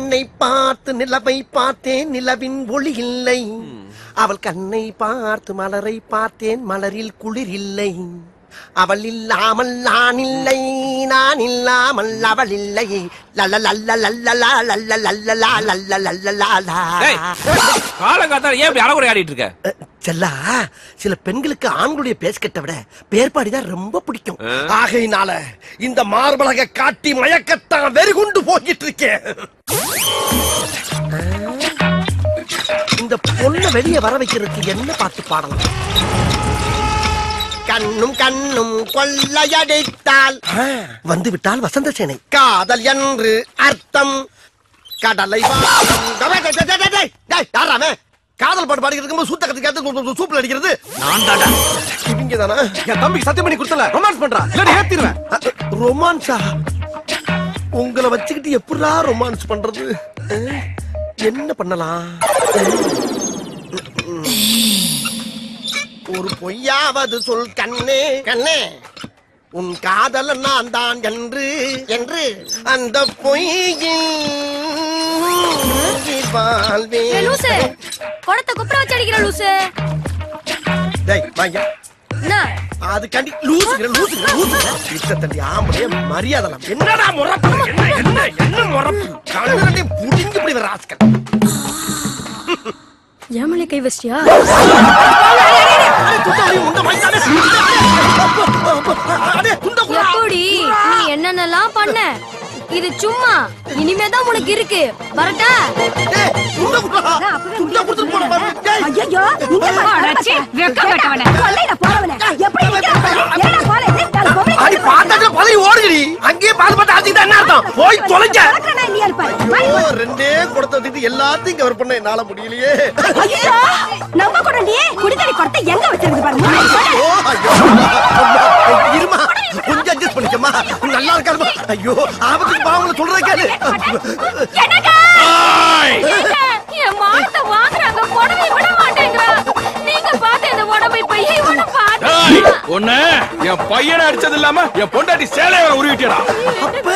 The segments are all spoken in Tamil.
என்னை பார்த்து நிலவை பார்த்தேன், நிலவின் ஒளி இல்லை. அவள் கண்ணை பார்த்து மலரை பார்த்தேன், மலரில் குளிர் இல்லை. அவள் இல்லாமல் நான் இல்லை, நான் இல்லாமல் அவள் இல்லை. காலங்காத்தால ஏன் இப்படி அறகுறை ஆடிட்டு இருக்க? செல்லா, சில பெண்களுக்கு ஆண்களுடைய பேஸ்கட்டை விட பேர்பாடிதான் ரொம்ப பிடிக்கும். ஆகையினால இந்த மார்பலக காட்டி மயக்கத்தான் வெறிகுண்டு போகிட்டு இருக்கேன். இந்த பொண்ணை வெளியே வர வைக்கிறதுக்கு என்ன பாட்டு பாடலாம்? கண்ணும் கண்ணும் கொள்ளையடித்தால் வந்து விட்டால் வசந்த சேனை. காதல் என்று அர்த்தம் கடலை காதல் பாட்டு பாடிக்கிட்டு இருக்கும்போது சூத்த கத்தி சூப்ல அடிக்கிறது நான் தாடா. இவங்க தானா? என் தம்பிக்கு சத்தியம் பண்ணி கொடுத்தல ரொமான்ஸ் பண்றா, இல்ல ஏத்திடுவேன். ரொமான்ஸா? உங்களை வச்சுக்கிட்டு எப்படா ரொமான்ஸ் பண்றது? என்ன பண்ணலாம்? ஒரு பொய்யாவது சொல் கண்ணே, கண்ணே உன் காதல் நான் தான் என்று என்று அந்த பொய்யில் கொடத்தை குப்புற வச்சு அடிக்கிற லூசு. டேய் வாங்க. என்ன அது கண்டி லூசுங்கற லூசுங்கற லூசுங்கற இஷ்டத்தண்டி ஆம்பளே மரியாதைலாம். என்னடா முறப்பு? என்ன முறப்பு? கண்ணே புடிங்கி இப்படி வர ராஸ்கல். ஏமலே கை வச்சியா? எப்படி நீ என்னென்னலாம் பண்ண? இது சும்மா, இனிமேதான் உனக்கு இருக்கு. வரட்டா? ஐயோ, நீங்க பாடச்சி வெக்கப்பட்டவனே. கொல்லையில போறவனே. எப்படி என்னடா போற? அடி பாத்தால பதறி ஓடுடி. அங்கேயே பாத்து பாத்து ஆதிக்கு என்ன அர்த்தம்? போய் தொலைங்க. ஐயோ, ரெண்டே கொடுத்த வச்சிட்டு எல்லாத்தையும் கவர் பண்ண என்னால முடியலையே. ஐயோ, நம்ம கூட நீ குடிதடி கொடுத்த எங்க வச்சிருக்கு பாருங்க. இருமா, கொஞ்சம் அட்ஜஸ்ட் பண்ணிக்கமா. நல்லா இருக்காதுமா. ஐயோ, ஆபத்துக்கு பாவங்கள சொல்றத கேளு. என்னடா? என் மானத்தை வாங்குறாங்க, புடவை விட மாட்டேங்கறா. நீங்க பாத்து இந்த புடவை போய் இவன பாத்து. ஒண்ணே என் பையனை அடிச்சது இல்லாம என் பொண்டாட்டி சேலைய உருவிட்டடா. அப்ப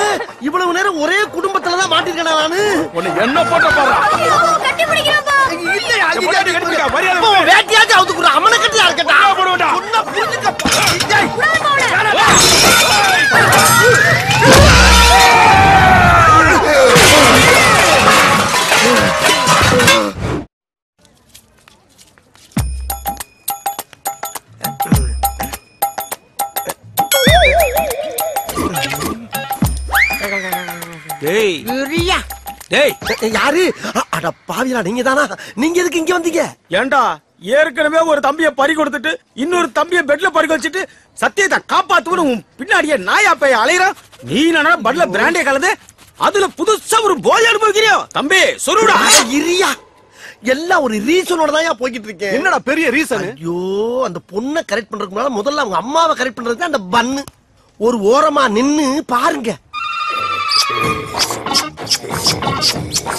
இவ்வளவு நேரம் ஒரே குடும்பத்துல தான் மாட்டிருக்கேனா நானு? ஒண்ணு என்ன போட்ட பாரு. ஐயோ, கட்டி பிடிக்கிறப்பா. இல்ல, அது கட்டிக்க மரியாதை. வேட்டியாச்சு அவுத்து குற. அமன கட்டியா இருக்கடா. போடுடா. சொன்னா புரிஞ்சுக்க. டேய். டேய் யூரியா. டேய் யாரு? அட பாவியா, நீங்க தானா? நீங்க எதுக்கு இங்க வந்தீங்க? ஏண்டா ஏற்கனவே ஒரு தம்பியை பறி கொடுத்துட்டு இன்னொரு தம்பியை பெட்ல பறி வச்சுட்டு சத்தியத்தை காப்பாத்துன்னு பின்னாடியே நாயா போய் அலையற. நீ என்ன பட்ல பிராண்டே கலந்து அதுல புதுசா ஒரு போதை அனுபவிக்கிறியோ? தம்பி சொல்லுடா. இரியா, எல்லாம் ஒரு ரீசனோட தான் போய்கிட்டு இருக்கேன். என்னடா பெரிய ரீசன்? ஐயோ, அந்த பொண்ணை கரெக்ட் பண்றதுக்கு முன்னால முதல்ல அவங்க அம்மாவை கரெக்ட் பண்றதுக்கு அந்த பன்னு ஒரு ஓரமா நின்னு பாருங்க.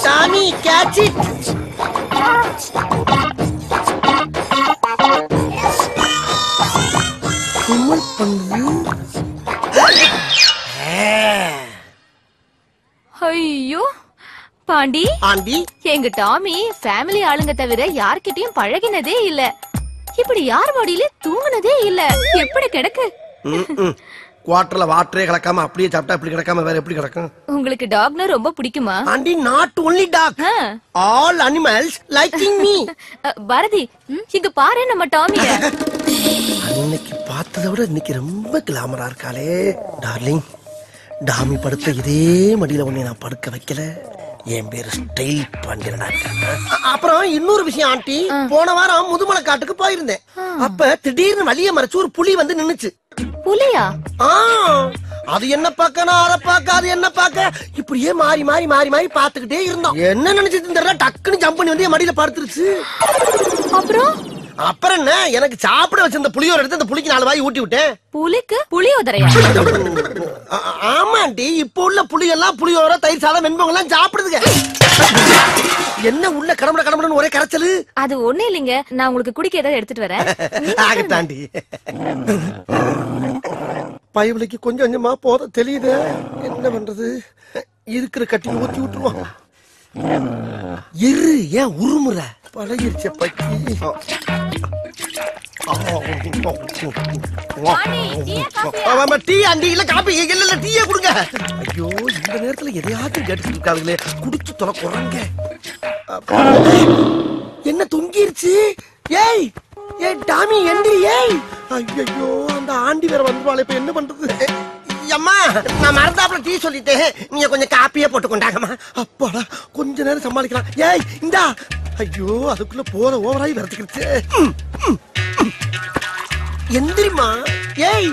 சாமி கேட்ச் இட். கும்மல் பண்ணு. ஐயோ பாண்டி, ஆண்டி, எங்க டாமி ஃபேமிலி ஆளுங்க தவிர யார்கிட்டயும் பழகினதே இல்ல. இப்படி யார் மடியில தூங்குனதே இல்ல. எப்படி கிடக்கு? குவாட்டர்ல வாட்டரே கலக்காம அப்படியே சாப்பிட்டா இப்படி கிடக்காம வேற எப்படி கிடக்கும்? உங்களுக்கு டாக்னா ரொம்ப பிடிக்குமா? Aunty, not only dog, all animals liking me. Bharathi, இங்க பாரு நம்ம டாமிய. அன்னைக்கு பார்த்ததை விட இன்னைக்கு ரொம்ப கிளாமரா இருக்காளே. டார்லிங், டாமி படுத்த இதே மடியில உன்னை நான் படுக்க வைக்கல. என் பேரு ஸ்டைல் பாண்டியனா. அப்புறம் இன்னொரு விஷயம் ஆண்டி, போன வாரம் முதுமலை காட்டுக்கு போயிருந்தேன். அப்ப திடீர்னு வழிய மறைச்சு ஒரு புலி வந்து நின்னுச்சு. புலியா? அது என்ன பாக்க, நான் அதை பாக்க, அது என்ன பாக்க, இப்படியே மாறி மாறி மாறி மாறி பாத்துக்கிட்டே இருந்தோம். என்ன நினைச்சிட்டு டக்குன்னு ஜம்ப் பண்ணி வந்து என் மடியில படுத்துருச்சு. அப்புறம் என்ன, எனக்கு சாப்பிட வச்சிருந்த புளியோர எடுத்து அந்த புளிக்கு 4 வாய் ஊட்டி விட்டேன். புலிக்கு புளியோதரையா? ஆமாண்டி, இப்ப உள்ள புளி எல்லாம் புளியோர, தயிர் சாதம், வெண்பொங்கல் எல்லாம் சாப்பிடுதுங்க. என்ன உள்ள கடம்பட கடம்படன்னு ஒரே கரைச்சலு? அது ஒண்ணு இல்லைங்க, நான் உங்களுக்கு குடிக்க ஏதாவது எடுத்துட்டு வரேன். ஆகட்டாண்டி. பயவிலைக்கு கொஞ்சம் கொஞ்சமா போத தெரியுது. என்ன பண்றது, இருக்கிற கட்டி ஊத்தி விட்டுருவோம். இரு ஏன் உருமுற பழகிருச்ச பக்கி. டீ அண்டி இல்ல காப்பி இல்ல டீயே கொடுங்க. ஐயோ இந்த நேரத்துல எதையாச்சும் கேட்டுட்டு இருக்காங்களே, குடிச்சு தொலை குறங்க. என்ன தொங்கிருச்சு? ஏய் ஏய் டாமி எந்திரி. ஏய் ஐயோ அந்த ஆண்டி வேற வந்துருவாளே, இப்ப என்ன பண்றது? அம்மா நான் மறந்தாப்புல டீ சொல்லிட்டேன், நீங்க கொஞ்சம் காப்பியே போட்டு கொண்டாங்கம்மா. அப்பாடா கொஞ்ச நேரம் சமாளிக்கலாம். ஏய் இந்தா. ஐயோ அதுக்குள்ள போற ஓவராய் வரதுக்கிடுச்சு. எந்திரிமா. ஏய்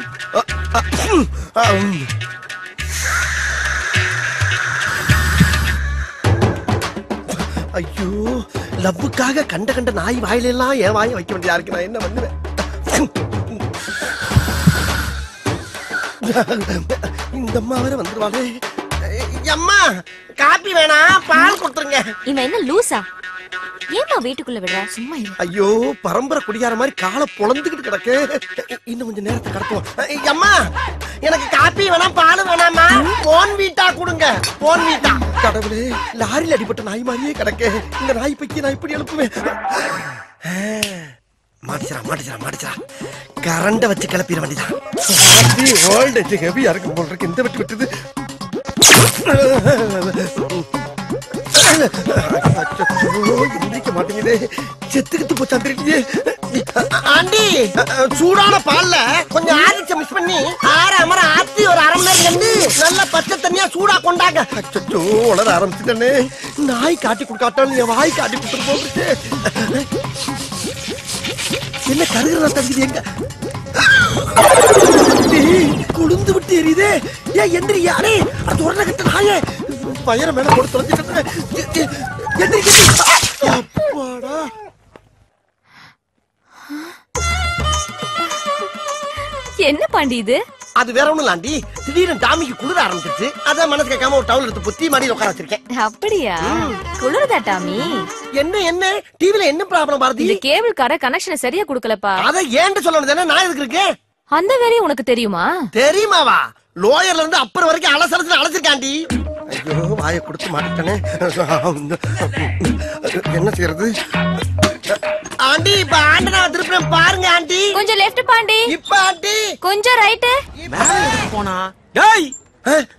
ஐயோ லவ்வுக்காக கண்ட கண்ட நாய் வாயில எல்லாம் என் வாயை வைக்க வேண்டியதா இருக்கு. நான் என்ன பண்ணுவேன்? இந்த அம்மா வேற வந்துருவாளே. அம்மா காப்பி வேணா பால் கொடுத்துருங்க. இவன் என்ன லூசா? ஏமா வீட்டுக்குள்ள விடுற? சும்மா இரு. ஐயோ பரம்பரை குடியார மாதிரி காலை பொளந்துக்கிட்டு கிடக்கு. இன்னும் கொஞ்சம் நேரத்தை கடத்துவோம். அம்மா எனக்கு காப்பி வேணா பால் வேணாமா? போன் வீட்டா கொடுங்க. போன் வீட்டா. கடவுளே லாரியில் அடிபட்ட நாய் மாதிரியே கிடக்கு. இந்த நாய் பைக்கி நான் இப்படி எழுப்புவேன். மாட்டிச்சா கரண்ட வச்சு கிளப்பிட வேண்டியதான். ஓல்டேஜ் ஹெவியா இருக்கும் போல் இருக்கு. இந்த வெட்டு விட்டுது. எந்திரிக்க மாட்டேங்குது. செத்துக்கிட்டு போச்சா தெரியலையே. ஆண்டி சூடான பால்ல கொஞ்சம் ஆரிச்ச மிக்ஸ் பண்ணி ஆற ஆத்தி ஒரு அரை மணி நேரம் கண்டு நல்ல பச்சை தண்ணியா சூடா கொண்டாங்க. அச்சோ உளர ஆரம்பிச்சுட்டே. நாய் காட்டி கொடுக்காட்டாலும் என் வாய் காட்டி கொடுத்துட்டு போகுது. என்ன கருகிறதா தம்பி? எங்க குளிந்து விட்டு எரியுதே. ஏன் எந்திரியா? அடே அது உடனே கட்ட நாயே பயிர மேல போட்டு தொலைஞ்சிட்டு. அப்பாடா என்ன பாண்டி இது? அது வேற ஒண்ணும் இல்லாண்டி, திடீர்னு டாமிக்கு குளிர ஆரம்பிச்சிருச்சு. அதான் மனசு கேட்காம ஒரு டவுல் எடுத்து புத்தி மாடி உட்கார வச்சிருக்கேன். அப்படியா? குளிருதா டாமி? என்ன டிவில என்ன ப்ராப்ளம் பாரதி? இந்த கேபிள் கார கனெக்ஷனை சரியா குடுக்கலப்பா. அத ஏன்ட்டு சொல்லணும் தானே, நான் எதுக்கு இருக்கேன்? அந்த வேலையை உனக்கு தெரியுமா? தெரியுமாவா? லோயர்ல இருந்து அப்புறம் வரைக்கும் அலசலத்துல அழைச்சிருக்காண்டி. ஐயோ வாயை கொடுத்து மாட்டேனே. என்ன செய்யறது? ஆண்டி இப்ப ஆண்டனா திருப்பி பாருங்க ஆண்டி. கொஞ்சம் லெஃப்ட் பாண்டி. இப்ப ஆண்டி கொஞ்சம் ரைட். போனா டேய்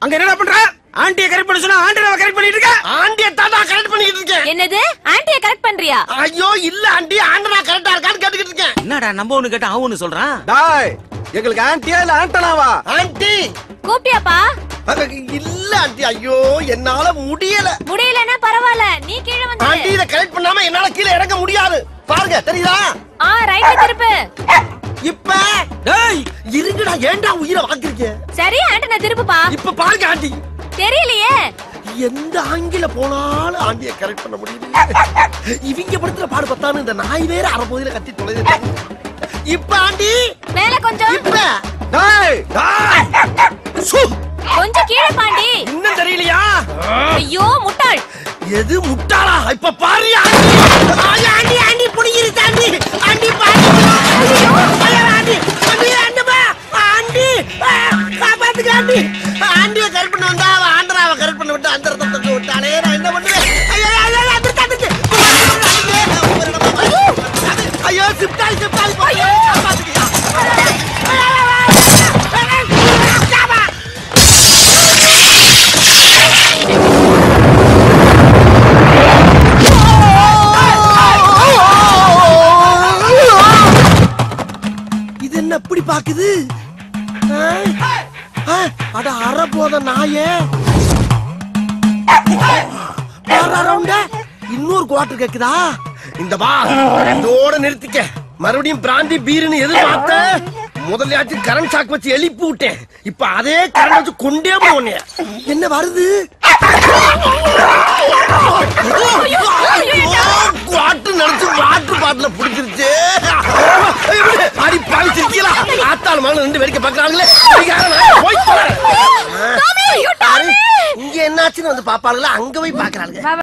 அங்க என்ன பண்ற? ஆண்டியை கரெக்ட் பண்ண சொன்னா ஆண்டனாவை கரெக்ட் பண்ணிட்டு இருக்க. ஆண்டியை தாண்டா கரெக்ட் பண்ணிட்டு இருக்கேன். என்னது? ஆண்டியை கரெக்ட் பண்றியா? ஐயோ இல்ல ஆண்டி, ஆண்டனா கரெக்டா இருக்கான்னு கேட்டுக்கிட்டு இருக்கேன். என்னடா நம்ம ஒண்ணு கேட்டா அவன் ஒண்ணு சொல்றான். டேய் எங்களுக்கு ஆண்டியா இல்ல ஆண்டனாவா? ஆண்டி கூப்பிட்டியாப்பா? இல்ல ஆண்டி, ஐயோ என்னால முடியலன்னா பரவாயில்ல, நீ கீழே வந்து. ஆண்டி இத கரெக்ட் பண்ணாம என்னால கீழே இறங்க முடியாது. பாருங்க தெரியுதா? ரைட் திருப்பு. இப்ப டேய் இருங்கடா, ஏன்டா உயிரை வாங்குறீங்க? சரி ஆண்டனா திருப்புப்பா. இப்ப பாருங்க ஆண்டி. தெரியலையே. எந்த ஆங்கில போனாலும் ஆண்டியை கரெக்ட் பண்ண முடியல. இவங்க படுத்துற பாடு பத்தானு இந்த நாய் வேற அரைப்பகுதியில கத்தி தொலைது. இப்ப ஆண்டி மேல கொஞ்சம். இப்ப டேய் கொஞ்சம் கீழே பாண்டி. இன்னும் தெரியலையா? ஐயோ முட்டாள். எது முட்டாளா? இப்ப பாரு ஆண்டி. ஆண்டி ஆண்டி புடிங்கிருச்சு ஆண்டி. ஆண்டி பாரு. ஐயோ ஆண்டி ஆண்டி ஆண்டமா ஆண்டி காப்பாத்துங்க ஆண்டி. ஆண்டியை கரெக்ட் பண்ண வந்தா அவ ஆண்டராவை கரெக்ட் பண்ண விட்டு அந்த ரத்தத்தை விட்டாலே நான் என்ன பண்ணுவேன்? ஐயோ ஐயோ வந்துட்டாங்க. ஐயோ சிப்டாய் போய் காப்பாத்துங்க. இது என்ன அப்படி பாக்குது? அட அற போத நாயே. இன்னொரு குவார்டர் கேக்குதா? இந்த பா இதோட நிறுத்திக்க. மறுபடியும் பிராந்தி பீருன்னு எதிர்பார்த்த முதல்ல கரண்ட் ஷாக் வச்சு எழுப்பி விட்டேன். இப்ப அதே கரண்ட் வச்சு கொண்டே போனேன். என்ன வருது? குவார்டர் நினைச்சு வாட்டர் பாட்டில புடிச்சிருச்சு. அடி பாவிச்சிருக்கீங்களா? ஆத்தாள் மகன் ரெண்டு வேடிக்கை பாக்குறாங்களே. இங்க என்னாச்சுன்னு வந்து பாப்பாளுங்களா? அங்க போய் பாக்குறாங்க.